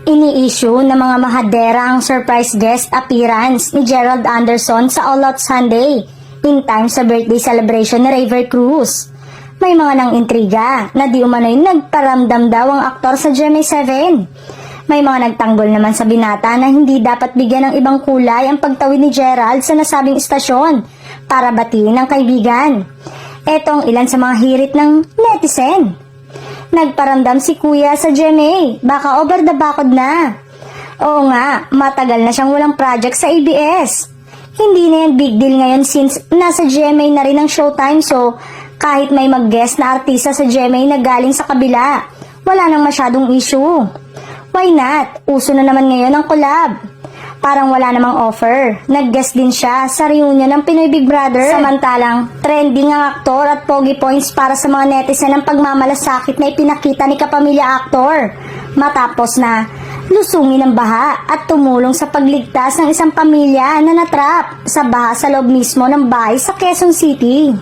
Ini-issue ng mga mahaderang surprise guest appearance ni Gerald Anderson sa All Out Sunday in time sa birthday celebration ni River Cruz. May mga nang intriga na di umano'y nagparamdam daw ang aktor sa GMA7. May mga nagtanggol naman sa binata na hindi dapat bigyan ng ibang kulay ang pagtawid ni Gerald sa nasabing istasyon para batiin ang kaibigan. Eto ang ilan sa mga hirit ng netizen. Nagparamdam si Kuya sa GMA, baka over the bakod na. Oo nga, matagal na siyang walang project sa ABS. Hindi na yan big deal ngayon since nasa GMA na rin ang Showtime, so kahit may mag-guest na artista sa GMA na galing sa kabila, wala nang masyadong issue. Why not? Uso na naman ngayon ang collab. Parang wala namang offer. Nag-guest din siya sa reunion ng Pinoy Big Brother. Samantalang, trending ang aktor at pogi points para sa mga netizen ang pagmamalasakit na ipinakita ni kapamilya aktor. Matapos na lusungin ng baha at tumulong sa pagligtas ng isang pamilya na natrap sa baha sa loob mismo ng bahay sa Quezon City.